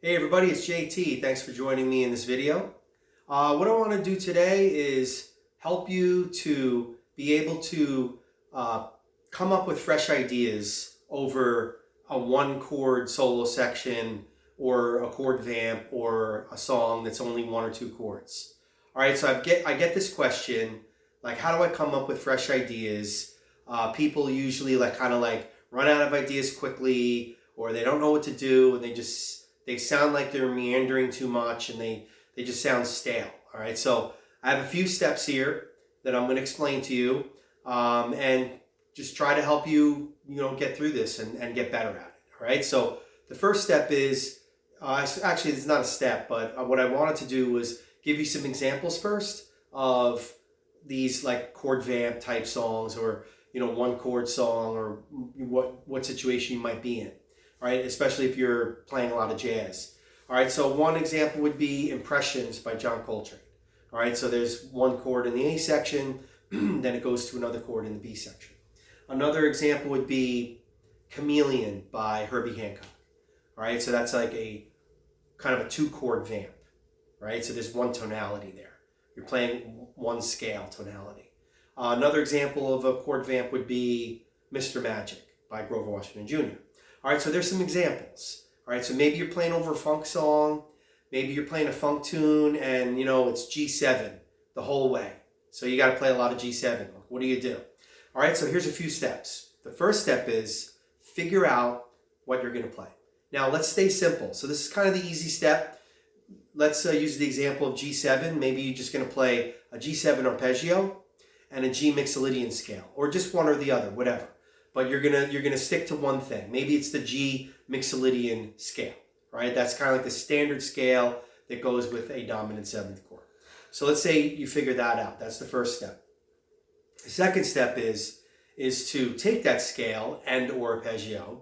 Hey everybody, it's JT. Thanks for joining me in this video. What I want to do today is help you to be able to come up with fresh ideas over a one chord solo section or a chord vamp or a song that's only one or two chords. All right, so I get this question, like, how do I come up with fresh ideas? People usually kind of run out of ideas quickly, or they don't know what to do, and they sound like they're meandering too much, and they just sound stale. All right, so I have a few steps here that I'm going to explain to you, and just try to help you, get through this and get better at it. All right, so the first step is, actually it's not a step, but what I wanted to do was give you some examples first of these like chord vamp type songs, or one chord song, or what situation you might be in. All right, especially if you're playing a lot of jazz. All right, so one example would be Impressions by John Coltrane. All right, so there's one chord in the A section, then it goes to another chord in the B section. Another example would be Chameleon by Herbie Hancock. All right, so that's like a kind of a two chord vamp. Right, so there's one tonality there. You're playing one scale tonality. Another example of a chord vamp would be Mr. Magic by Grover Washington Jr. All right, so there's some examples. All right, so maybe you're playing over a funk song, maybe you're playing a funk tune, and it's G7 the whole way. So you got to play a lot of G7. What do you do? All right, so here's a few steps. The first step is figure out what you're going to play. Now let's stay simple. So this is kind of the easy step. Let's use the example of G7. Maybe you're just going to play a G7 arpeggio and a G mixolydian scale, or just one or the other, whatever. But you're gonna stick to one thing. Maybe it's the G mixolydian scale, right? That's kind of like the standard scale that goes with a dominant seventh chord. So let's say you figure that out. That's the first step. The second step is to take that scale and or arpeggio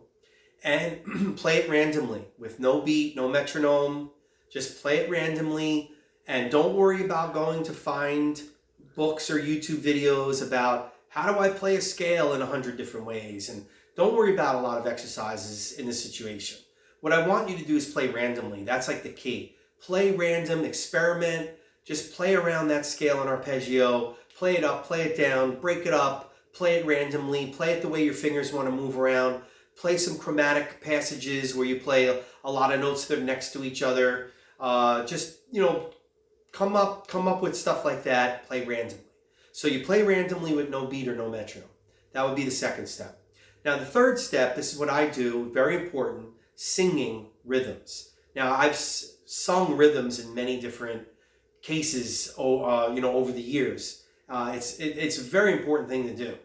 and play it randomly with no beat, no metronome. Just play it randomly, and don't worry about going to find books or YouTube videos about how do I play a scale in 100 different ways, and don't worry about a lot of exercises in this situation. What I want you to do is play randomly. That's like the key. Play random, experiment, just play around that scale and arpeggio, play it up, play it down, break it up, play it randomly, play it the way your fingers want to move around, play some chromatic passages where you play a lot of notes that are next to each other. Come up with stuff like that, play randomly. So you play randomly with no beat or no metronome. That would be the second step. Now the third step, this is what I do, very important, singing rhythms. Now I've sung rhythms in many different cases, over the years. It's a very important thing to do,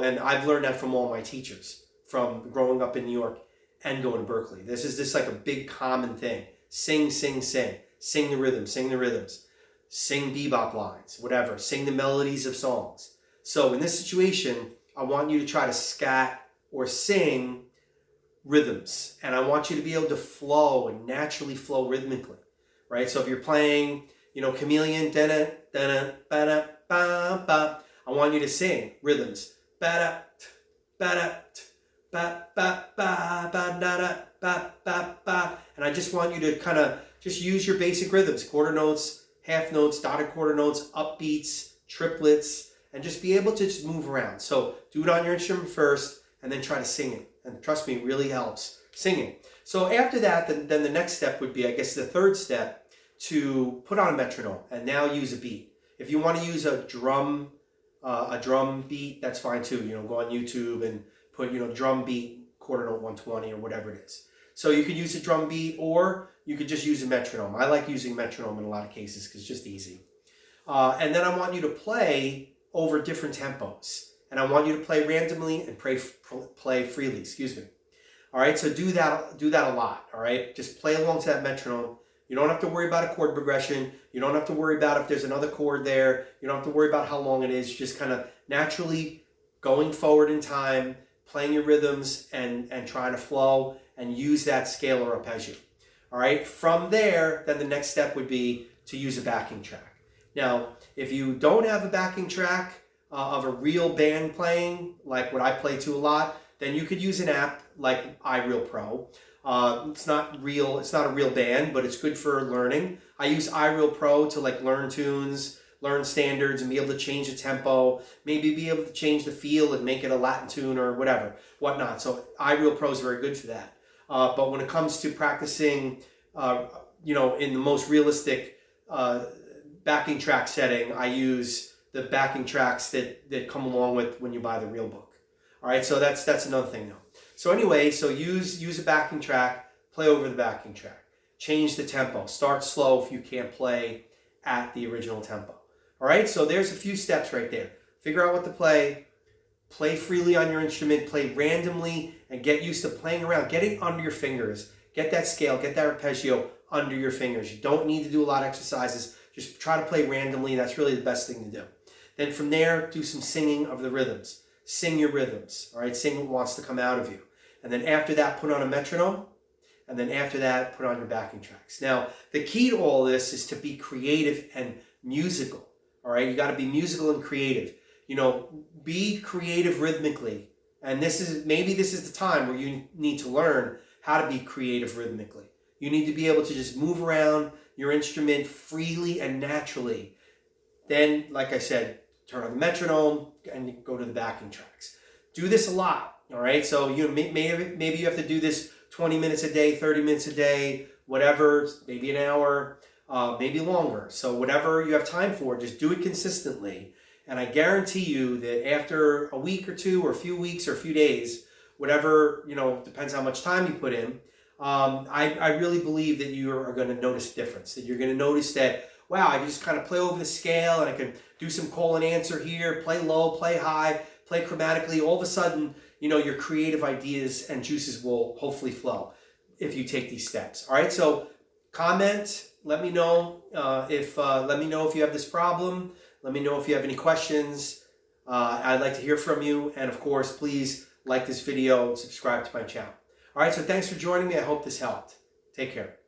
and I've learned that from all my teachers, from growing up in New York and going to Berkeley. This is like a big common thing. Sing, sing, sing. Sing the rhythms, sing the rhythms. Sing bebop lines, whatever. Sing the melodies of songs. So in this situation, I want you to try to scat or sing rhythms. And I want you to be able to flow and naturally flow rhythmically, right? So if you're playing, Chameleon, da-da, da-da, ba-da, ba-ba, I want you to sing rhythms. Ba-da, ba-da, ba-ba, ba-da, ba-ba, and I just want you to kind of just use your basic rhythms, quarter notes, half notes, dotted quarter notes, upbeats, triplets, and just be able to just move around. So do it on your instrument first, and then try to sing it. And trust me, it really helps singing. So after that, then the next step would be, I guess the third step, to put on a metronome and now use a beat. If you want to use a drum beat, that's fine too. Go on YouTube and put, drum beat, quarter note 120 or whatever it is. So you could use a drum beat, or you could just use a metronome. I like using metronome in a lot of cases because it's just easy. And then I want you to play over different tempos. And I want you to play randomly and play freely, excuse me. All right, so do that a lot, all right? Just play along to that metronome. You don't have to worry about a chord progression. You don't have to worry about if there's another chord there. You don't have to worry about how long it is. You're just kind of naturally going forward in time, playing your rhythms and trying to flow and use that scale or arpeggio. All right, from there, then the next step would be to use a backing track. Now, if you don't have a backing track of a real band playing, like what I play to a lot, then you could use an app like iReal Pro. It's not real. It's not a real band, but it's good for learning. I use iReal Pro to like learn tunes, learn standards, and be able to change the tempo. Maybe be able to change the feel and make it a Latin tune or whatnot. So iReal Pro is very good for that. But when it comes to practicing, in the most realistic backing track setting, I use the backing tracks that come along with when you buy the real book. All right, so that's another thing now. So anyway, so use a backing track, play over the backing track. Change the tempo. Start slow if you can't play at the original tempo. All right, so there's a few steps right there. Figure out what to play freely on your instrument, play randomly, and get used to playing around. Get it under your fingers. Get that scale, get that arpeggio under your fingers. You don't need to do a lot of exercises. Just try to play randomly. That's really the best thing to do. Then from there, do some singing of the rhythms. Sing your rhythms, all right? Sing what wants to come out of you. And then after that, put on a metronome. And then after that, put on your backing tracks. Now, the key to all this is to be creative and musical, all right? You got to be musical and creative. Be creative rhythmically. And maybe this is the time where you need to learn how to be creative rhythmically. You need to be able to just move around your instrument freely and naturally. Then, like I said, turn on the metronome and go to the backing tracks. Do this a lot, all right? So maybe you have to do this 20 minutes a day, 30 minutes a day, whatever, maybe an hour, maybe longer. So whatever you have time for, just do it consistently. And I guarantee you that after a week or two or a few weeks or a few days, whatever, depends how much time you put in, I really believe that you are going to notice a difference, that you're going to notice that, wow, I can just kind of play over the scale and I can do some call and answer here, play low, play high, play chromatically. All of a sudden, your creative ideas and juices will hopefully flow if you take these steps. All right, so comment, let me know if you have this problem. Let me know if you have any questions. I'd like to hear from you. And of course, please like this video and subscribe to my channel. All right, so thanks for joining me. I hope this helped. Take care.